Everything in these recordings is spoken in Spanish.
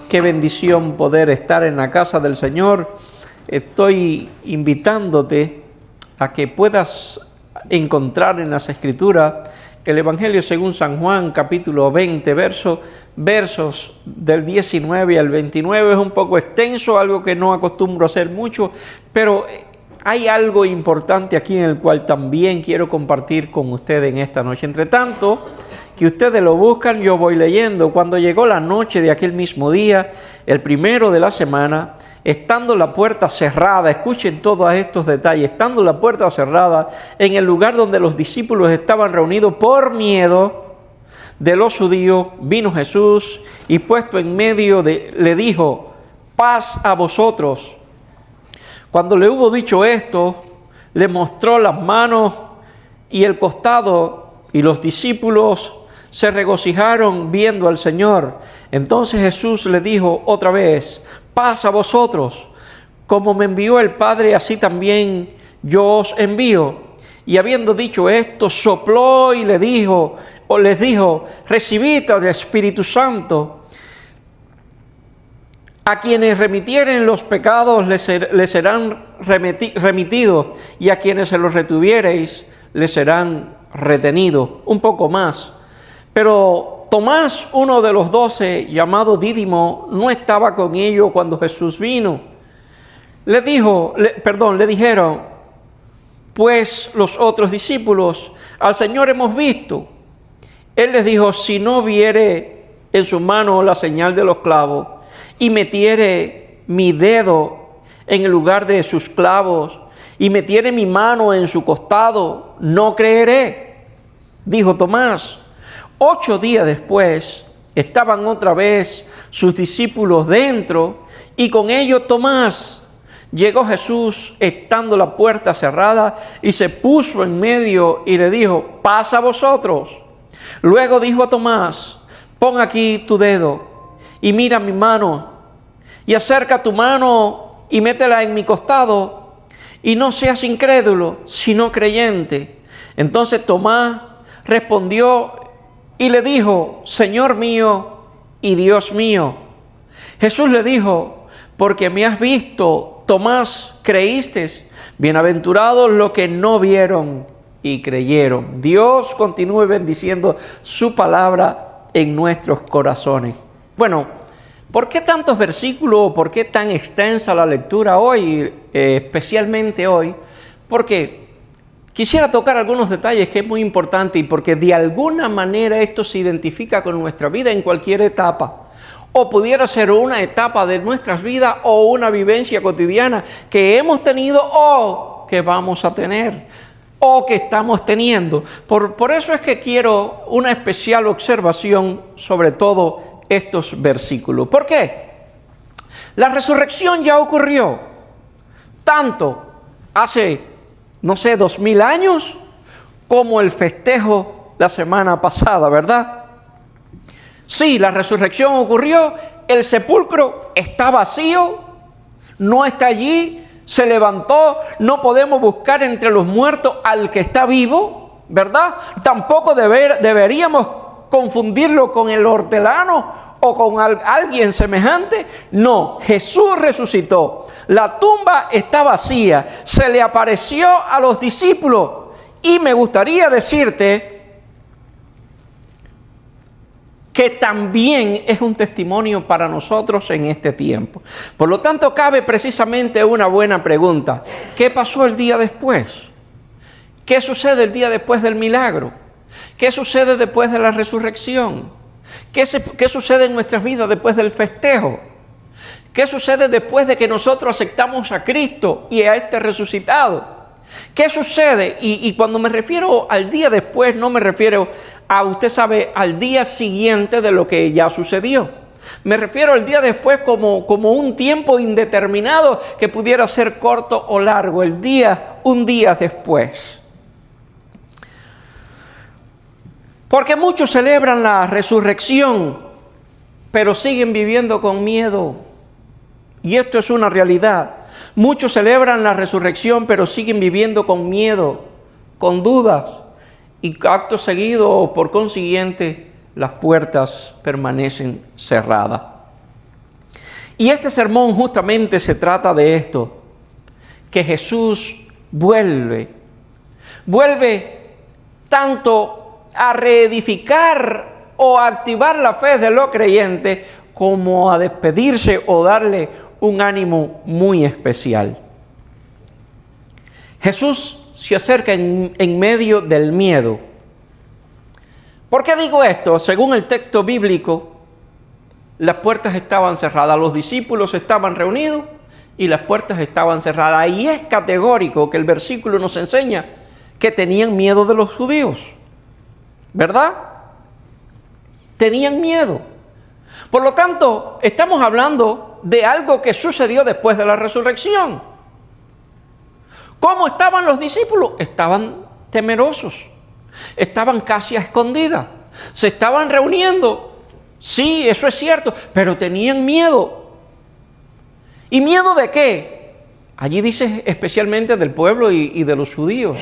Qué bendición poder estar en la casa del Señor. Estoy invitándote a que puedas encontrar en las Escrituras el Evangelio según San Juan, capítulo 20, versos del 19 al 29. Es un poco extenso, algo que no acostumbro a hacer mucho, pero hay algo importante aquí en el cual también quiero compartir con ustedes en esta noche. Entre tanto que ustedes lo buscan, yo voy leyendo. Cuando llegó la noche de aquel mismo día, el primero de la semana, estando la puerta cerrada, escuchen todos estos detalles, estando la puerta cerrada en el lugar donde los discípulos estaban reunidos por miedo de los judíos, vino Jesús y puesto en medio le dijo: paz a vosotros. Cuando le hubo dicho esto, le mostró las manos y el costado, y los discípulos se regocijaron viendo al Señor. Entonces Jesús le dijo otra vez: paz a vosotros, como me envió el Padre, así también yo os envío. Y habiendo dicho esto, sopló y les dijo, recibid al Espíritu Santo. A quienes remitieren los pecados les serán remitidos, y a quienes se los retuviereis les serán retenidos. Un poco más. Pero Tomás, uno de los 12, llamado Dídimo, no estaba con ellos cuando Jesús vino. Le dijeron, pues los otros discípulos: al Señor hemos visto. Él les dijo: si no viere en su mano la señal de los clavos, y metiere mi dedo en el lugar de sus clavos, y metiere mi mano en su costado, no creeré. Dijo Tomás. 8 días después, estaban otra vez sus discípulos dentro, y con ellos Tomás. Llegó Jesús, estando la puerta cerrada, y se puso en medio y le dijo: paz a vosotros. Luego dijo a Tomás: pon aquí tu dedo y mira mi mano, y acerca tu mano y métela en mi costado, y no seas incrédulo, sino creyente. Entonces Tomás respondió y le dijo: Señor mío y Dios mío. Jesús le dijo: porque me has visto, Tomás, creíste. Bienaventurados los que no vieron y creyeron. Dios continúe bendiciendo su palabra en nuestros corazones. Bueno, ¿por qué tantos versículos? ¿Por qué tan extensa la lectura hoy? Especialmente hoy, porque quisiera tocar algunos detalles que es muy importante, y porque de alguna manera esto se identifica con nuestra vida en cualquier etapa. O pudiera ser una etapa de nuestras vidas o una vivencia cotidiana que hemos tenido o que vamos a tener o que estamos teniendo. Por eso es que quiero una especial observación sobre todo estos versículos. ¿Por qué? La resurrección ya ocurrió, tanto hace 2000 años, como el festejo la semana pasada, ¿verdad? Sí, la resurrección ocurrió, el sepulcro está vacío, no está allí, se levantó, no podemos buscar entre los muertos al que está vivo, ¿verdad? Tampoco deberíamos confundirlo con el hortelano o con alguien semejante. No, Jesús resucitó, la tumba está vacía, se le apareció a los discípulos, y me gustaría decirte que también es un testimonio para nosotros en este tiempo. Por lo tanto, cabe precisamente una buena pregunta: ¿qué pasó el día después? ¿Qué sucede el día después del milagro? ¿Qué sucede después de la resurrección? ¿Qué sucede en nuestras vidas después del festejo? ¿Qué sucede después de que nosotros aceptamos a Cristo y a este resucitado? ¿Qué sucede? Y cuando me refiero al día después, no me refiero a, usted sabe, al día siguiente de lo que ya sucedió. Me refiero al día después como un tiempo indeterminado que pudiera ser corto o largo, un día después. Porque muchos celebran la resurrección, pero siguen viviendo con miedo. Y esto es una realidad. Muchos celebran la resurrección, pero siguen viviendo con miedo, con dudas, y acto seguido, por consiguiente, las puertas permanecen cerradas. Y este sermón justamente se trata de esto, que Jesús vuelve tanto a reedificar o a activar la fe de los creyentes como a despedirse o darle un ánimo muy especial. Jesús se acerca en medio del miedo. ¿Por qué digo esto? Según el texto bíblico, las puertas estaban cerradas, los discípulos estaban reunidos y las puertas estaban cerradas. Y es categórico que el versículo nos enseña que tenían miedo de los judíos, ¿verdad? Tenían miedo. Por lo tanto, estamos hablando de algo que sucedió después de la resurrección. ¿Cómo estaban los discípulos? Estaban temerosos, estaban casi a escondidas, se estaban reuniendo. Sí, eso es cierto, pero tenían miedo. ¿Y miedo de qué? Allí dice especialmente del pueblo y de los judíos,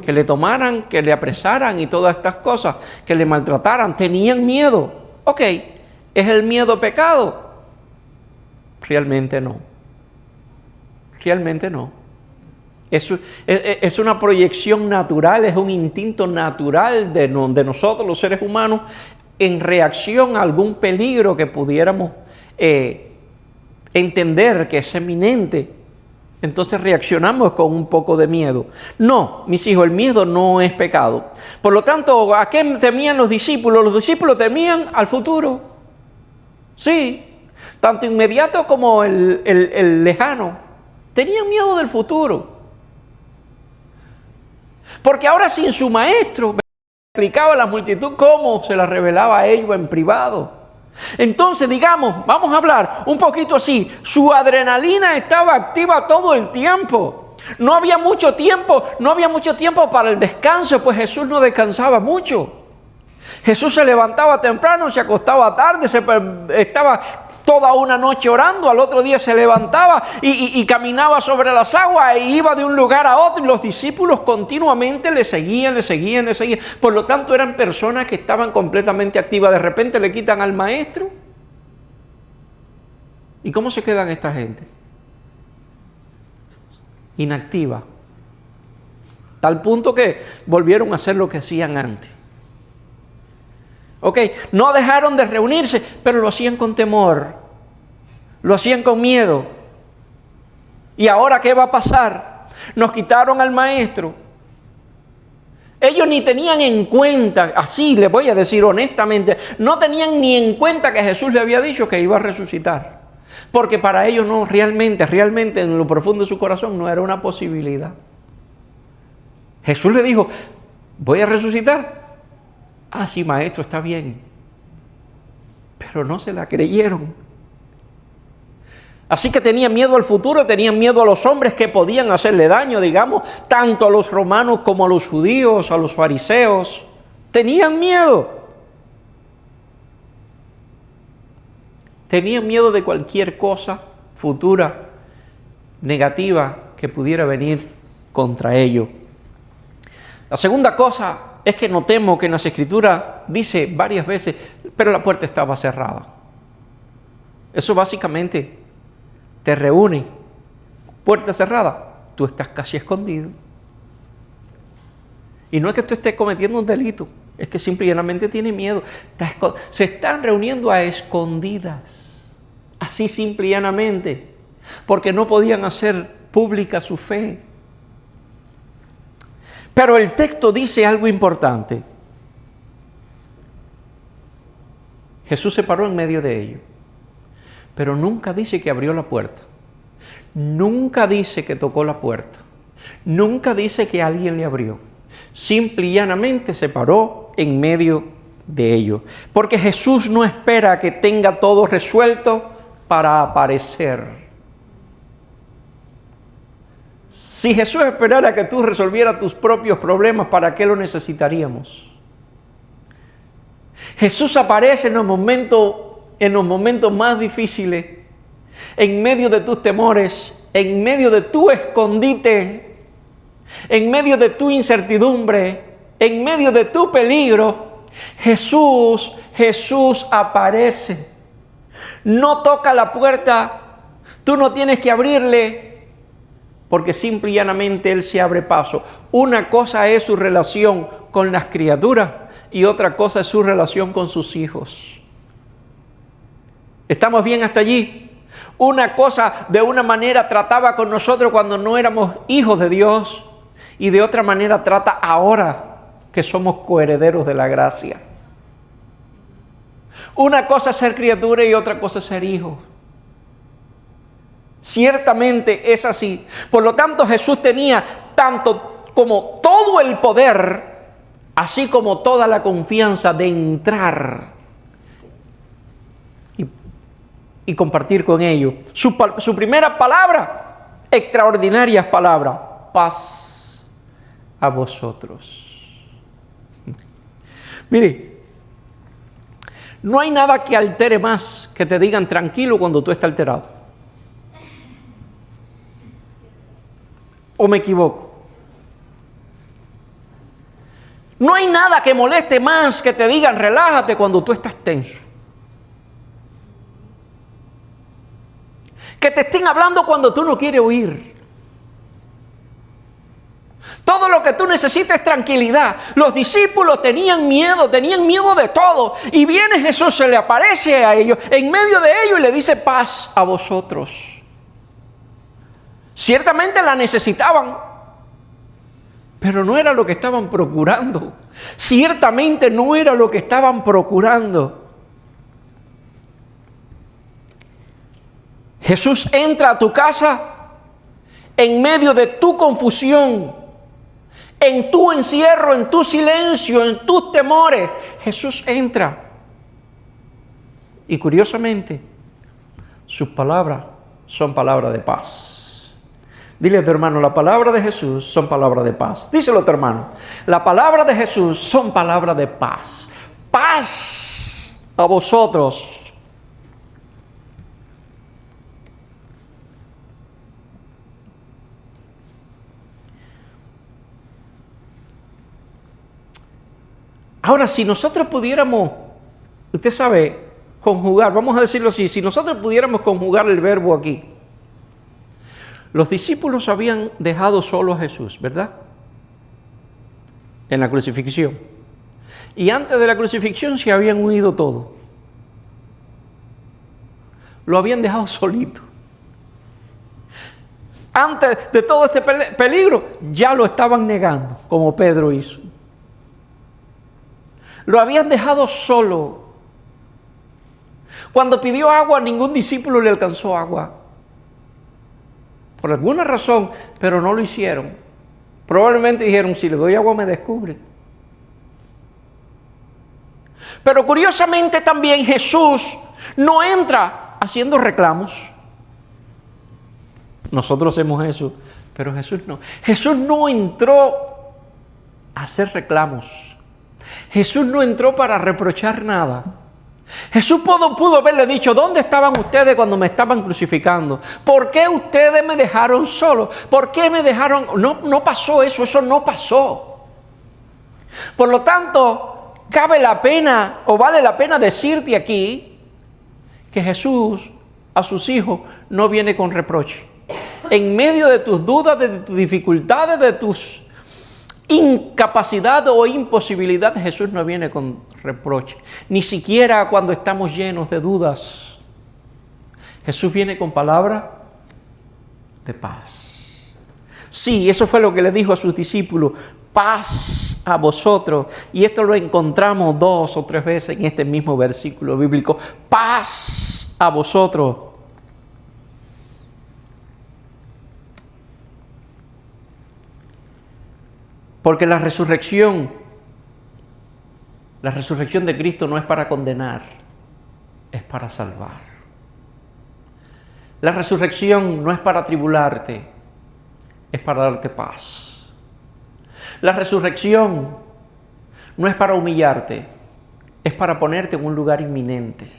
que le tomaran, que le apresaran y todas estas cosas, que le maltrataran. Tenían miedo. Ok, ¿es el miedo pecado? Realmente no. Realmente no. Es una proyección natural, es un instinto natural de nosotros los seres humanos en reacción a algún peligro que pudiéramos entender que es eminente. Entonces reaccionamos con un poco de miedo. No, mis hijos, el miedo no es pecado. Por lo tanto, ¿a qué temían los discípulos? Los discípulos temían al futuro. Sí, tanto inmediato como el lejano. Tenían miedo del futuro. Porque ahora sin su maestro explicaba a la multitud cómo se la revelaba a ellos en privado. Entonces, digamos, vamos a hablar un poquito así, su adrenalina estaba activa todo el tiempo. No había mucho tiempo para el descanso, pues Jesús no descansaba mucho. Jesús se levantaba temprano, se acostaba tarde, estaba toda una noche orando, al otro día se levantaba y caminaba sobre las aguas e iba de un lugar a otro, y los discípulos continuamente le seguían. Por lo tanto, eran personas que estaban completamente activas. De repente le quitan al maestro. ¿Y cómo se quedan esta gente? Inactiva. Tal punto que volvieron a hacer lo que hacían antes. Ok, no dejaron de reunirse, pero lo hacían con temor, lo hacían con miedo. ¿Y ahora qué va a pasar? Nos quitaron al maestro. Ellos ni tenían en cuenta, así les voy a decir honestamente, no tenían ni en cuenta que Jesús le había dicho que iba a resucitar. Porque para ellos no, realmente en lo profundo de su corazón no era una posibilidad. Jesús le dijo, voy a resucitar. Ah, sí, maestro, está bien. Pero no se la creyeron. Así que tenían miedo al futuro, tenían miedo a los hombres que podían hacerle daño, digamos, tanto a los romanos como a los judíos, a los fariseos. Tenían miedo. Tenían miedo de cualquier cosa futura, negativa, que pudiera venir contra ellos. La segunda cosa es que notemos que en las Escrituras dice varias veces, pero la puerta estaba cerrada. Eso básicamente te reúne. Puerta cerrada, tú estás casi escondido. Y no es que tú estés cometiendo un delito, es que simplemente tiene miedo. Se están reuniendo a escondidas, así simple y llanamente, porque no podían hacer pública su fe. Pero el texto dice algo importante. Jesús se paró en medio de ellos, pero nunca dice que abrió la puerta. Nunca dice que tocó la puerta. Nunca dice que alguien le abrió. Simple y llanamente se paró en medio de ellos. Porque Jesús no espera que tenga todo resuelto para aparecer. Si Jesús esperara que tú resolvieras tus propios problemas, ¿para qué lo necesitaríamos? Jesús aparece en los momentos más difíciles, en medio de tus temores, en medio de tu escondite, en medio de tu incertidumbre, en medio de tu peligro. Jesús aparece. No toca la puerta, tú no tienes que abrirle, porque simple y llanamente Él se abre paso. Una cosa es su relación con las criaturas y otra cosa es su relación con sus hijos. ¿Estamos bien hasta allí? Una cosa de una manera trataba con nosotros cuando no éramos hijos de Dios y de otra manera trata ahora que somos coherederos de la gracia. Una cosa es ser criatura y otra cosa es ser hijo. Ciertamente es así. Por lo tanto, Jesús tenía tanto como todo el poder, así como toda la confianza de entrar y compartir con ellos. Su primera palabra, extraordinarias palabras: paz a vosotros. Mire, no hay nada que altere más que te digan tranquilo cuando tú estás alterado. ¿O me equivoco? No hay nada que moleste más que te digan relájate cuando tú estás tenso. Que te estén hablando cuando tú no quieres oír. Todo lo que tú necesitas es tranquilidad. Los discípulos tenían miedo de todo. Y viene Jesús, se le aparece a ellos, en medio de ellos, y le dice paz a vosotros. Ciertamente la necesitaban, pero no era lo que estaban procurando. Ciertamente no era lo que estaban procurando. Jesús entra a tu casa en medio de tu confusión, en tu encierro, en tu silencio, en tus temores. Jesús entra. Y curiosamente, sus palabras son palabras de paz. Dile a tu hermano, la palabra de Jesús son palabras de paz. Díselo a tu hermano, la palabra de Jesús son palabras de paz. Paz a vosotros. Ahora, si nosotros pudiéramos, usted sabe, conjugar, vamos a decirlo así, si nosotros pudiéramos conjugar el verbo aquí. Los discípulos habían dejado solo a Jesús, ¿verdad? En la crucifixión. Y antes de la crucifixión se habían huido todos. Lo habían dejado solito. Antes de todo este peligro, ya lo estaban negando, como Pedro hizo. Lo habían dejado solo. Cuando pidió agua, ningún discípulo le alcanzó agua. Por alguna razón, pero no lo hicieron. Probablemente dijeron, si le doy agua me descubre. Pero curiosamente también Jesús no entra haciendo reclamos. Nosotros hacemos eso, pero Jesús no. Jesús no entró a hacer reclamos. Jesús no entró para reprochar nada. Jesús pudo haberle dicho, ¿dónde estaban ustedes cuando me estaban crucificando? ¿Por qué ustedes me dejaron solo? ¿Por qué me dejaron? No pasó eso no pasó. Por lo tanto, cabe la pena o vale la pena decirte aquí que Jesús a sus hijos no viene con reproche. En medio de tus dudas, de tus dificultades, de tus incapacidad o imposibilidad, Jesús no viene con reproche, ni siquiera cuando estamos llenos de dudas. Jesús viene con palabra de paz. Sí, eso fue lo que le dijo a sus discípulos, paz a vosotros. Y esto lo encontramos 2 o 3 veces en este mismo versículo bíblico, paz a vosotros. Porque la resurrección de Cristo no es para condenar, es para salvar. La resurrección no es para atribularte, es para darte paz. La resurrección no es para humillarte, es para ponerte en un lugar inminente.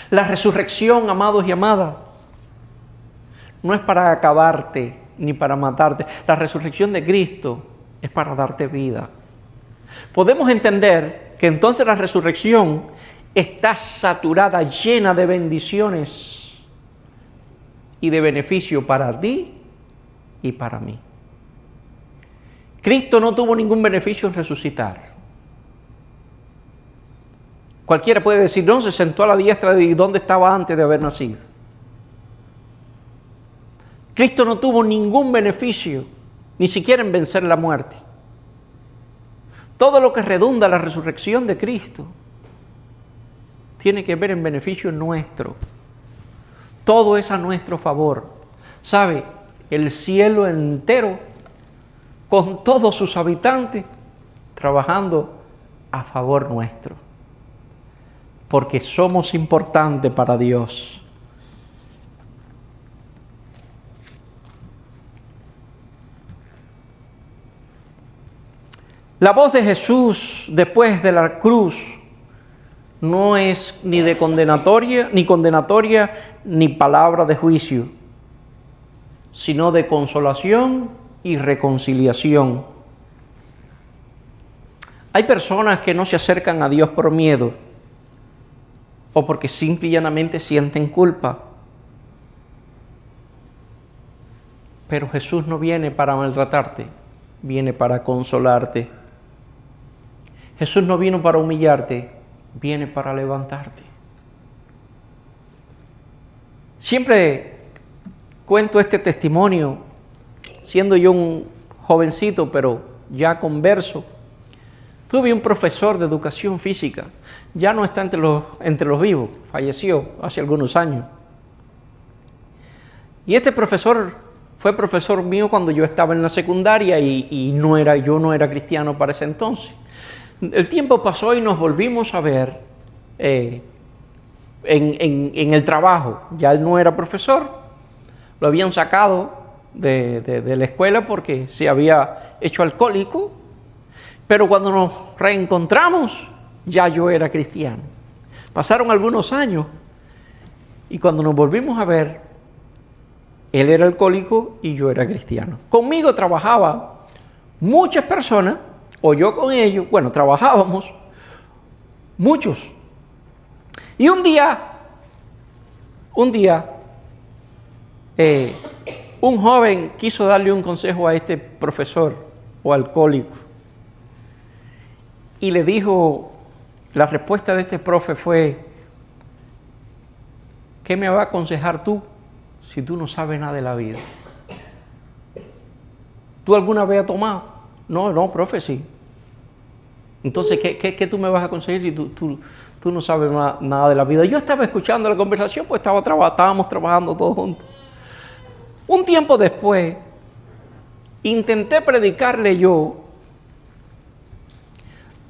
La resurrección, amados y amadas, no es para acabarte ni para matarte. La resurrección de Cristo es para darte vida. Podemos entender que entonces la resurrección está saturada, llena de bendiciones y de beneficio para ti y para mí. Cristo no tuvo ningún beneficio en resucitar. Cualquiera puede decir, no, se sentó a la diestra de donde estaba antes de haber nacido. Cristo no tuvo ningún beneficio, ni siquiera en vencer la muerte. Todo lo que redunda la resurrección de Cristo tiene que ver en beneficio nuestro. Todo es a nuestro favor. ¿Sabe? El cielo entero, con todos sus habitantes, trabajando a favor nuestro. Porque somos importantes para Dios. La voz de Jesús después de la cruz no es ni condenatoria, ni palabra de juicio, sino de consolación y reconciliación. Hay personas que no se acercan a Dios por miedo o porque simple y llanamente sienten culpa. Pero Jesús no viene para maltratarte, viene para consolarte. Jesús no vino para humillarte, viene para levantarte. Siempre cuento este testimonio, siendo yo un jovencito, pero ya converso. Tuve un profesor de educación física, ya no está entre los vivos, falleció hace algunos años. Y este profesor fue profesor mío cuando yo estaba en la secundaria y yo no era cristiano para ese entonces. El tiempo pasó y nos volvimos a ver en el trabajo. Ya él no era profesor, lo habían sacado de la escuela porque se había hecho alcohólico. Pero cuando nos reencontramos, ya yo era cristiano. Pasaron algunos años y cuando nos volvimos a ver, él era alcohólico y yo era cristiano. Conmigo trabajaba muchas personas, o yo con ellos, bueno, trabajábamos muchos. Y un día, un joven quiso darle un consejo a este profesor o alcohólico. Y le dijo, la respuesta de este profe fue, ¿qué me va a aconsejar tú si tú no sabes nada de la vida? ¿Tú alguna vez has tomado? No, profe, sí. Entonces, ¿qué tú me vas a conseguir si tú no sabes nada de la vida? Yo estaba escuchando la conversación, pues estábamos trabajando todos juntos. Un tiempo después, intenté predicarle yo,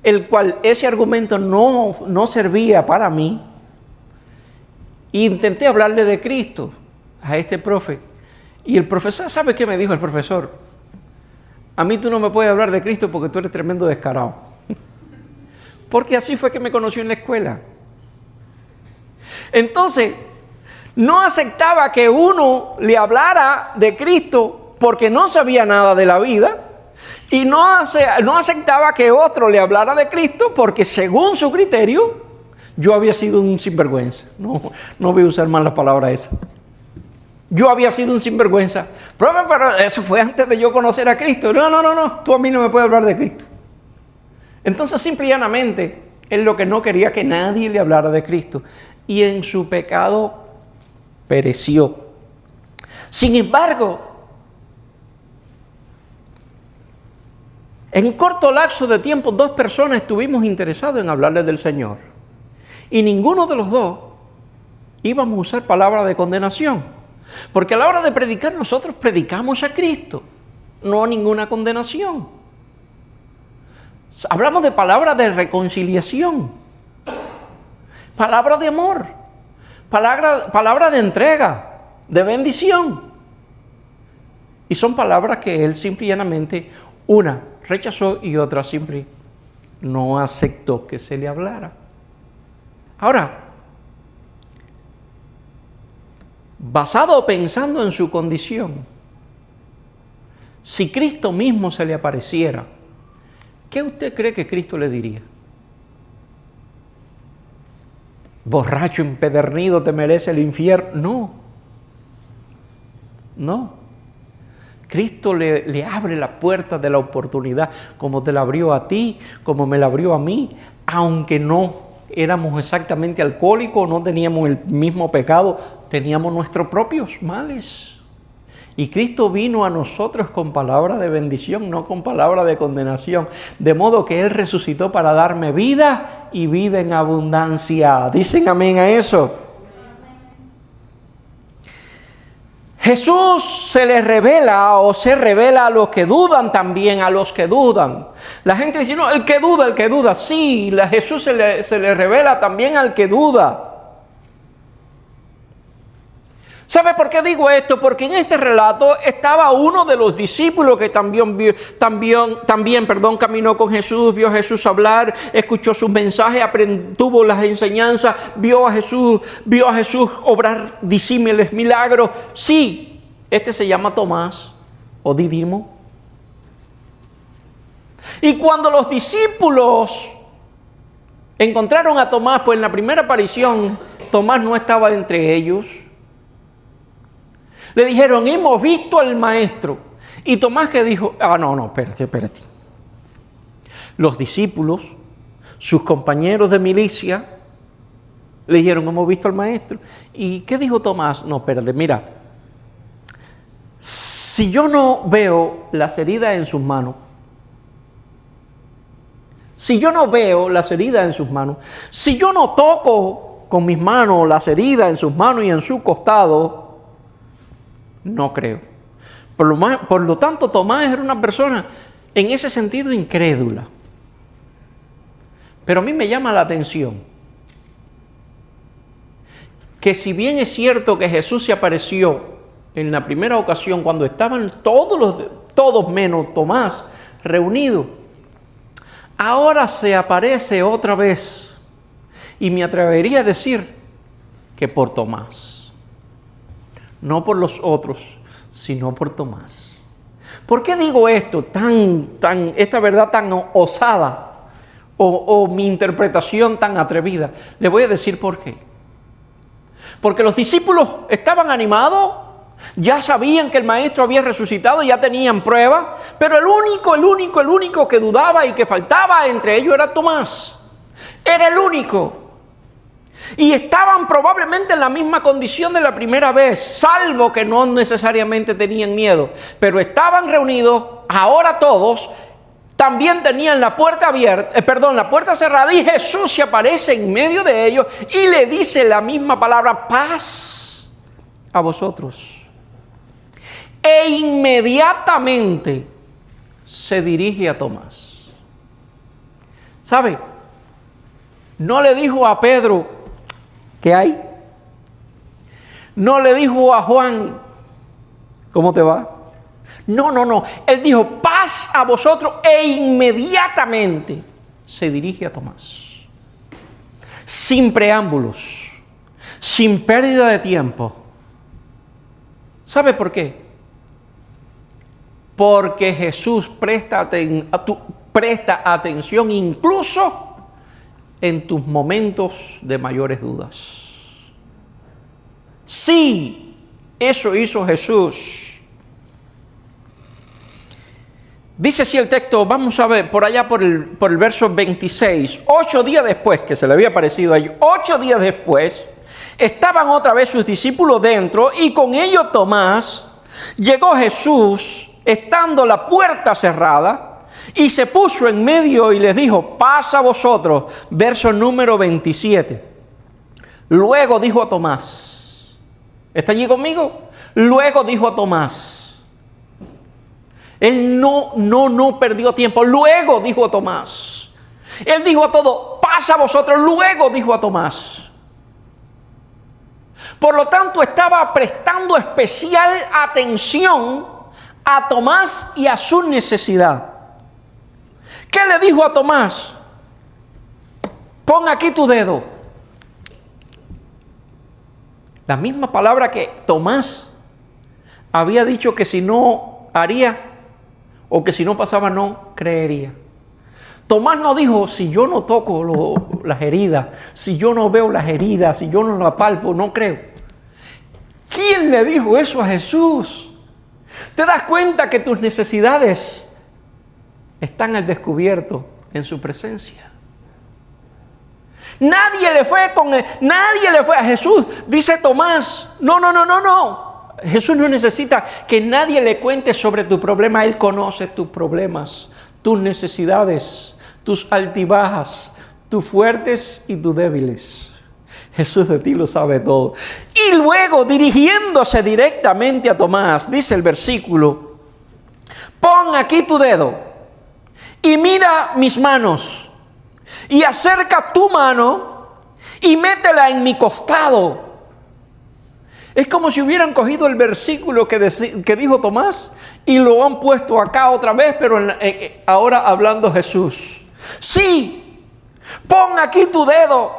el cual ese argumento no servía para mí. Intenté hablarle de Cristo a este profe. Y el profesor, ¿sabe qué me dijo el profesor? A mí tú no me puedes hablar de Cristo porque tú eres tremendo descarado. Porque así fue que me conoció en la escuela. Entonces, no aceptaba que uno le hablara de Cristo porque no sabía nada de la vida. Y no aceptaba que otro le hablara de Cristo porque según su criterio, yo había sido un sinvergüenza. No voy a usar más la palabra esa. Yo había sido un sinvergüenza. Pero eso fue antes de yo conocer a Cristo. No, tú a mí no me puedes hablar de Cristo. Entonces, simple y llanamente, él lo que no quería que nadie le hablara de Cristo. Y en su pecado pereció. Sin embargo, en un corto lapso de tiempo, 2 personas estuvimos interesados en hablarles del Señor. Y ninguno de los dos íbamos a usar palabras de condenación. Porque a la hora de predicar, nosotros predicamos a Cristo, no ninguna condenación. Hablamos de palabras de reconciliación, palabras de amor, palabras de entrega, de bendición. Y son palabras que él simple y llanamente, una rechazó y otra simple no aceptó que se le hablara. Ahora, basado pensando en su condición, si Cristo mismo se le apareciera, ¿qué usted cree que Cristo le diría? borracho, empedernido, te merece el infierno. No. Cristo le abre la puerta de la oportunidad, como te la abrió a ti, como me la abrió a mí, aunque no éramos exactamente alcohólicos, no teníamos el mismo pecado, teníamos nuestros propios males. Y Cristo vino a nosotros con palabra de bendición, no con palabra de condenación. De modo que Él resucitó para darme vida y vida en abundancia. ¿Dicen amén a eso? Jesús se le revela o se revela a los que dudan también, a los que dudan. La gente dice, no, el que duda. Sí, Jesús se le revela también al que duda. ¿Sabe por qué digo esto? Porque en este relato estaba uno de los discípulos que también caminó con Jesús, vio a Jesús hablar, escuchó sus mensajes, tuvo las enseñanzas, vio a Jesús obrar disímiles milagros. Sí, este se llama Tomás o Dídimo. Y cuando los discípulos encontraron a Tomás, pues en la primera aparición Tomás no estaba entre ellos. Le dijeron, hemos visto al maestro. Y Tomás que dijo, no, espérate. Los discípulos, sus compañeros de milicia, le dijeron, hemos visto al maestro. ¿Y qué dijo Tomás? No, espérate, mira. Si yo no veo las heridas en sus manos, si yo no veo las heridas en sus manos, si yo no toco con mis manos las heridas en sus manos y en su costado, no creo. Por lo tanto, Tomás era una persona en ese sentido incrédula. Pero a mí me llama la atención que si bien es cierto que Jesús se apareció en la primera ocasión cuando estaban todos menos Tomás reunidos, ahora se aparece otra vez. Y me atrevería a decir que por Tomás. No por los otros, sino por Tomás. ¿Por qué digo esto esta verdad tan osada o mi interpretación tan atrevida? Le voy a decir por qué. Porque los discípulos estaban animados, ya sabían que el maestro había resucitado, ya tenían prueba, pero el único que dudaba y que faltaba entre ellos era Tomás. Era el único. Y estaban probablemente en la misma condición de la primera vez, salvo que no necesariamente tenían miedo, pero estaban reunidos, ahora todos, también tenían la puerta la puerta cerrada, y Jesús se aparece en medio de ellos y le dice la misma palabra, paz a vosotros. E inmediatamente se dirige a Tomás. ¿Sabe? No le dijo a Pedro, ¿qué hay? No le dijo a Juan, ¿cómo te va? No. Él dijo, paz a vosotros, e inmediatamente se dirige a Tomás. Sin preámbulos, sin pérdida de tiempo. ¿Sabe por qué? Porque Jesús presta atención incluso en tus momentos de mayores dudas. Sí, eso hizo Jesús. Dice así el texto, vamos a ver por allá por el verso 26. 8 días después que se le había aparecido a ellos, 8 días después, estaban otra vez sus discípulos dentro y con ellos Tomás. Llegó Jesús, estando la puerta cerrada, y se puso en medio y les dijo, paz a vosotros. Verso número 27. Luego dijo a Tomás, ¿está allí conmigo? Luego dijo a Tomás. Él no perdió tiempo. Luego dijo a Tomás. Él dijo a todo, paz a vosotros. Luego dijo a Tomás. Por lo tanto, estaba prestando especial atención a Tomás y a su necesidad. ¿Qué le dijo a Tomás? Pon aquí tu dedo. La misma palabra que Tomás había dicho que si no haría o que si no pasaba no creería. Tomás no dijo, si yo no toco las heridas, si yo no veo las heridas, si yo no las palpo, no creo. ¿Quién le dijo eso a Jesús? ¿Te das cuenta que tus necesidades están al descubierto en su presencia? Nadie le fue a Jesús. Dice Tomás, no. Jesús no necesita que nadie le cuente sobre tu problema. Él conoce tus problemas, tus necesidades, tus altibajas, tus fuertes y tus débiles. Jesús de ti lo sabe todo. Y luego, dirigiéndose directamente a Tomás, dice el versículo, pon aquí tu dedo y mira mis manos y acerca tu mano y métela en mi costado. Es como si hubieran cogido el versículo que dijo Tomás y lo han puesto acá otra vez, pero ahora hablando Jesús. Sí, pon aquí tu dedo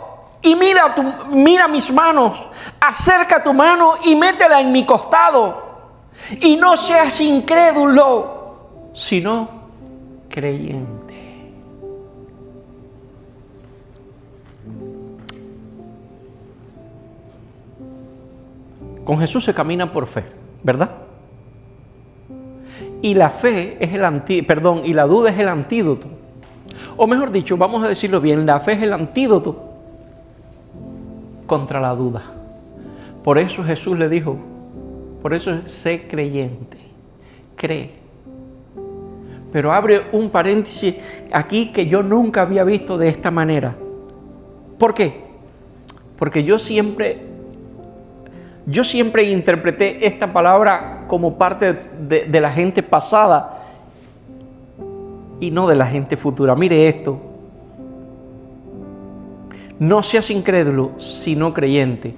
y mira mis manos, acerca tu mano y métela en mi costado. Y no seas incrédulo, sino creyente. Con Jesús se camina por fe, ¿verdad? Y la fe es y la duda es el antídoto. O mejor dicho, vamos a decirlo bien, la fe es el antídoto contra la duda. Por eso Jesús le dijo, por eso sé creyente, cree. Pero abre un paréntesis aquí que yo nunca había visto de esta manera. ¿Por qué? Porque yo siempre interpreté esta palabra como parte de la gente pasada y no de la gente futura. Mire esto. No seas incrédulo, sino creyente.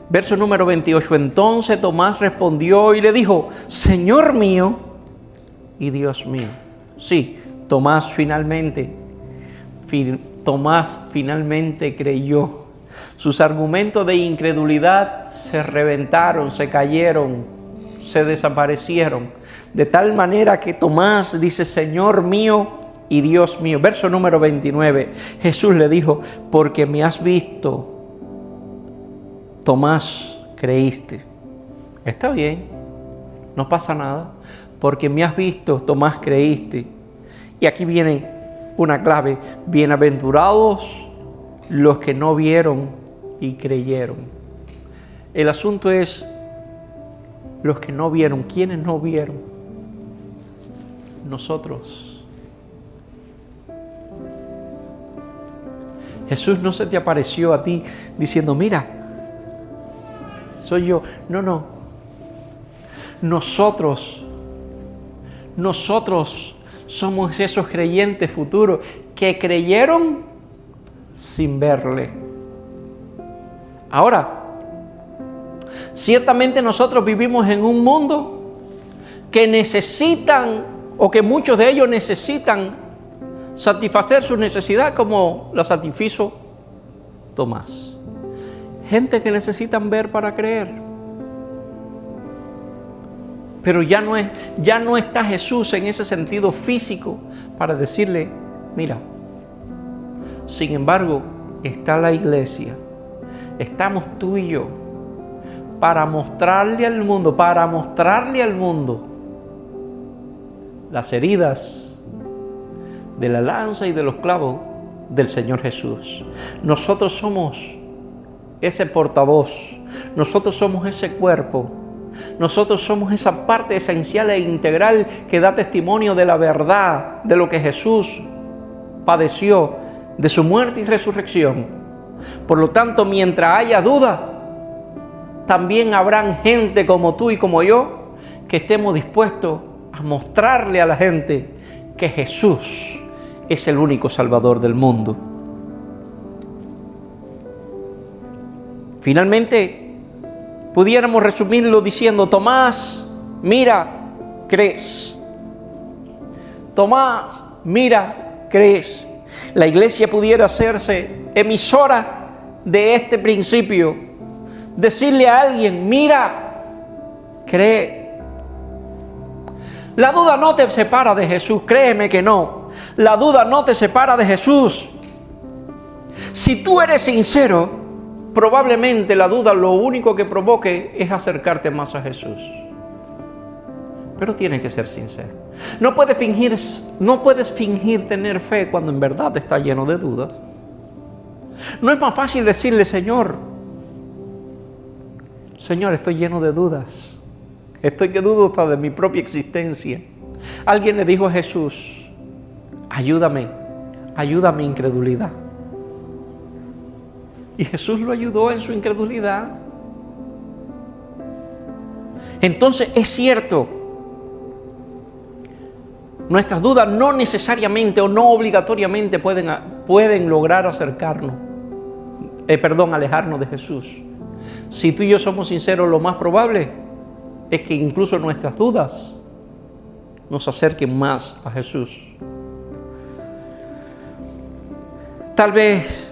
Verso número 28. Entonces Tomás respondió y le dijo, Señor mío y Dios mío. Sí, Tomás finalmente creyó. Sus argumentos de incredulidad se reventaron, se cayeron, se desaparecieron. De tal manera que Tomás dice, Señor mío y Dios mío. Verso número 29. Jesús le dijo, porque me has visto, Tomás, creíste. Está bien, no pasa nada. Porque me has visto, Tomás, creíste. Y aquí viene una clave. Bienaventurados los que no vieron y creyeron. El asunto es los que no vieron. ¿Quiénes no vieron? Nosotros. Jesús no se te apareció a ti diciendo, mira, soy yo. No. Nosotros somos esos creyentes futuros que creyeron sin verle. Ahora, ciertamente nosotros vivimos en un mundo que necesitan, o que muchos de ellos necesitan satisfacer su necesidad como la satisfizo Tomás. Gente que necesitan ver para creer. Pero ya no está Jesús en ese sentido físico para decirle, mira. Sin embargo, está la iglesia. Estamos tú y yo para mostrarle al mundo las heridas de la lanza y de los clavos del Señor Jesús. Nosotros somos ese portavoz. Nosotros somos ese cuerpo. Nosotros somos esa parte esencial e integral que da testimonio de la verdad, de lo que Jesús padeció, de su muerte y resurrección. Por lo tanto, mientras haya duda, también habrán gente como tú y como yo que estemos dispuestos a mostrarle a la gente que Jesús es el único Salvador del mundo. Finalmente, pudiéramos resumirlo diciendo, Tomás, mira, crees. Tomás, mira, crees. La iglesia pudiera hacerse emisora de este principio. Decirle a alguien, mira, cree. La duda no te separa de Jesús, créeme que no. La duda no te separa de Jesús. Si tú eres sincero, probablemente la duda lo único que provoque es acercarte más a Jesús. Pero tienes que ser sincero. No puedes fingir tener fe cuando en verdad estás lleno de dudas. No es más fácil decirle, Señor, estoy lleno de dudas. Estoy que dudo hasta de mi propia existencia. Alguien le dijo a Jesús, ayúdame en mi incredulidad. Y Jesús lo ayudó en su incredulidad. Entonces es cierto, nuestras dudas no necesariamente o no obligatoriamente pueden lograr alejarnos de Jesús. Si tú y yo somos sinceros, lo más probable es que incluso nuestras dudas nos acerquen más a Jesús. Tal vez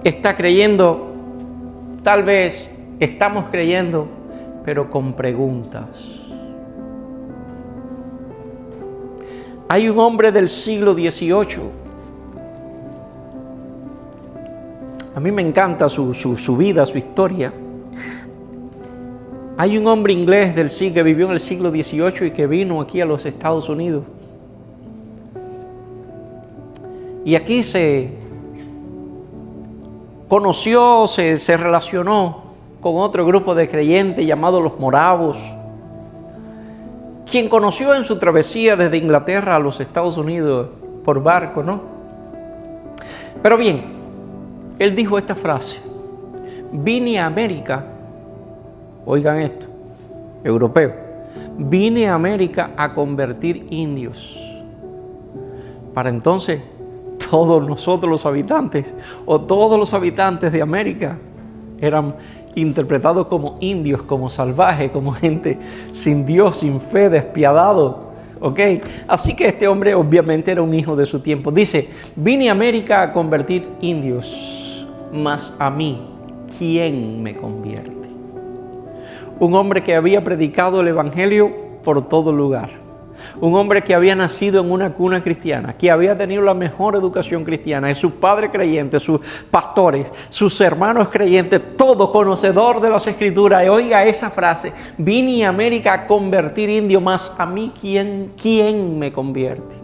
está creyendo, tal vez estamos creyendo, pero con preguntas. Hay un hombre del siglo XVIII. A mí me encanta su vida, su historia. Hay un hombre inglés que vivió en el siglo XVIII y que vino aquí a los Estados Unidos. Y aquí se conoció, se relacionó con otro grupo de creyentes llamados los moravos, quien conoció en su travesía desde Inglaterra a los Estados Unidos por barco, ¿no? Pero bien, él dijo esta frase: vine a América, oigan esto, europeo, vine a América a convertir indios. Para entonces, todos nosotros los habitantes, o todos los habitantes de América, eran interpretados como indios, como salvajes, como gente sin Dios, sin fe, despiadado. ¿Ok? Así que este hombre obviamente era un hijo de su tiempo. Dice, vine a América a convertir indios, mas a mí, ¿quién me convierte? Un hombre que había predicado el evangelio por todo lugar. Un hombre que había nacido en una cuna cristiana, que había tenido la mejor educación cristiana, sus padres creyentes, sus pastores, sus hermanos creyentes, todo conocedor de las Escrituras. Y oiga esa frase, vine a América a convertir indios, mas a mí ¿quién me convierte?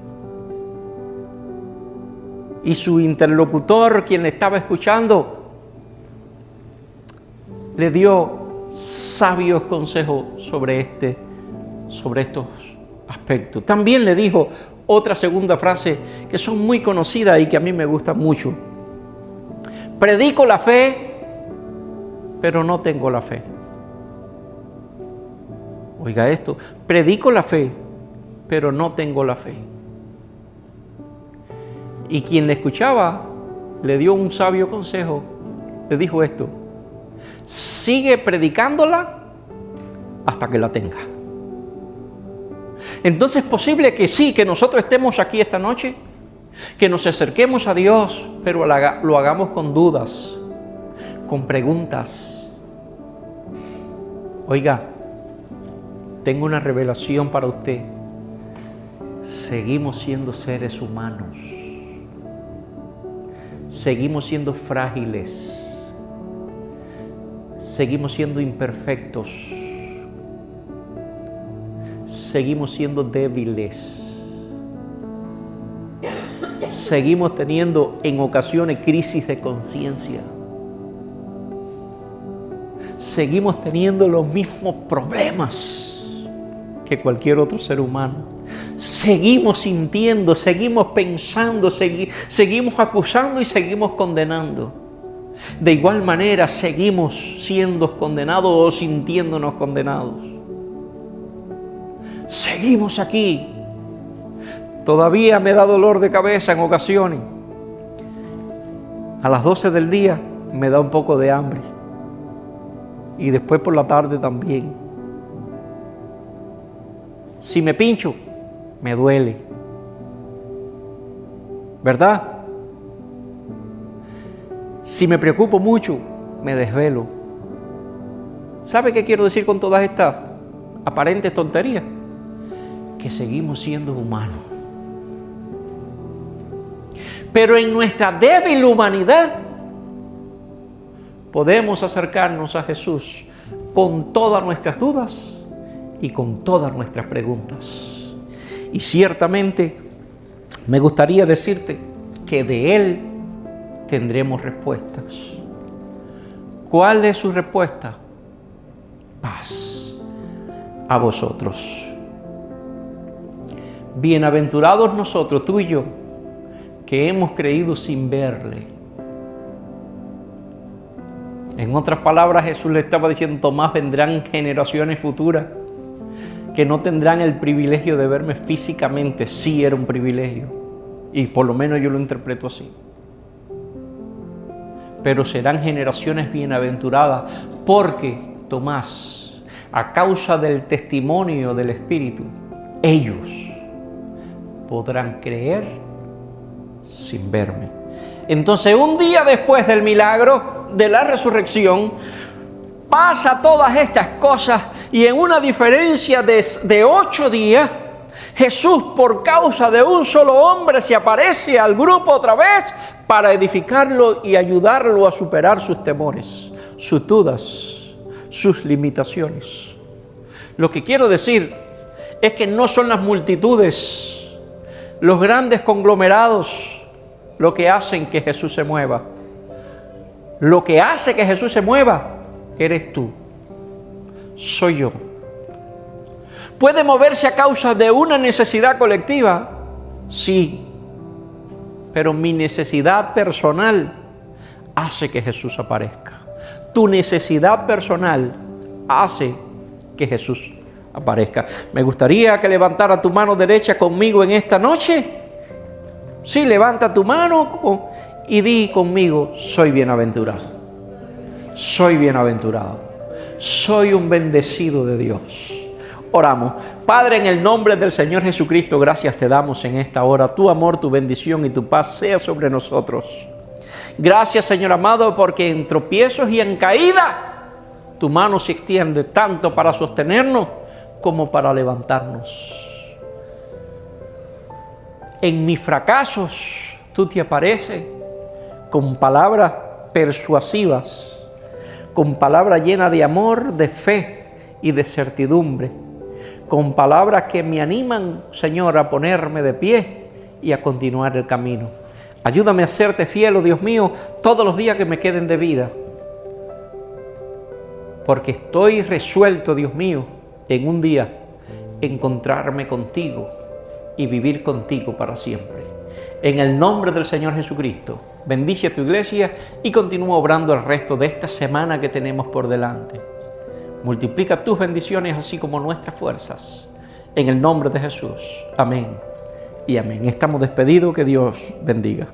Y su interlocutor, quien le estaba escuchando, le dio sabios consejos sobre estos aspectos. También le dijo otra segunda frase que son muy conocidas y que a mí me gusta mucho. Predico la fe, pero no tengo la fe. Oiga esto, predico la fe, pero no tengo la fe. Y quien le escuchaba le dio un sabio consejo, le dijo esto: sigue predicándola hasta que la tenga. Entonces es posible que sí, que nosotros estemos aquí esta noche, que nos acerquemos a Dios, pero lo hagamos con dudas, con preguntas. Oiga, tengo una revelación para usted. Seguimos siendo seres humanos. Seguimos siendo frágiles. Seguimos siendo imperfectos. Seguimos siendo débiles. Seguimos teniendo en ocasiones crisis de conciencia. Seguimos teniendo los mismos problemas que cualquier otro ser humano. Seguimos sintiendo, seguimos pensando, seguimos acusando y seguimos condenando. De igual manera seguimos siendo condenados o sintiéndonos condenados. Seguimos aquí. Todavía me da dolor de cabeza en ocasiones. A las 12 del día me da un poco de hambre. Y después por la tarde también. Si me pincho, me duele. ¿Verdad? Si me preocupo mucho, me desvelo. ¿Sabe qué quiero decir con todas estas aparentes tonterías? Que seguimos siendo humanos. Pero en nuestra débil humanidad podemos acercarnos a Jesús con todas nuestras dudas y con todas nuestras preguntas. Y ciertamente me gustaría decirte que de Él tendremos respuestas. ¿Cuál es su respuesta? Paz a vosotros. Bienaventurados nosotros, tú y yo, que hemos creído sin verle. En otras palabras, Jesús le estaba diciendo: Tomás, vendrán generaciones futuras que no tendrán el privilegio de verme físicamente. Sí, era un privilegio, y por lo menos yo lo interpreto así. Pero serán generaciones bienaventuradas porque, Tomás, a causa del testimonio del Espíritu, ellos podrán creer sin verme. Entonces, un día después del milagro de la resurrección, pasa todas estas cosas, y en una diferencia de 8 días, Jesús, por causa de un solo hombre, se aparece al grupo otra vez para edificarlo y ayudarlo a superar sus temores, sus dudas, sus limitaciones. Lo que quiero decir es que no son las multitudes, los grandes conglomerados, lo que hacen que Jesús se mueva. Lo que hace que Jesús se mueva eres tú, soy yo. ¿Puede moverse a causa de una necesidad colectiva? Sí, pero mi necesidad personal hace que Jesús aparezca. Tu necesidad personal hace que Jesús aparezca. Me gustaría que levantara tu mano derecha conmigo en esta noche. Sí, levanta tu mano y di conmigo: soy bienaventurado. Soy bienaventurado. Soy un bendecido de Dios. Oramos. Padre, en el nombre del Señor Jesucristo, gracias te damos en esta hora. Tu amor, tu bendición y tu paz sea sobre nosotros. Gracias, Señor amado, porque en tropiezos y en caída, tu mano se extiende tanto para sostenernos como para levantarnos. En mis fracasos, tú te apareces con palabras persuasivas, con palabras llenas de amor, de fe y de certidumbre, con palabras que me animan, Señor, a ponerme de pie y a continuar el camino. Ayúdame a serte fiel, oh Dios mío, todos los días que me queden de vida, porque estoy resuelto, Dios mío, en un día encontrarme contigo y vivir contigo para siempre. En el nombre del Señor Jesucristo, bendice a tu iglesia y continúa obrando el resto de esta semana que tenemos por delante. Multiplica tus bendiciones así como nuestras fuerzas. En el nombre de Jesús. Amén y amén. Estamos despedidos. Que Dios bendiga.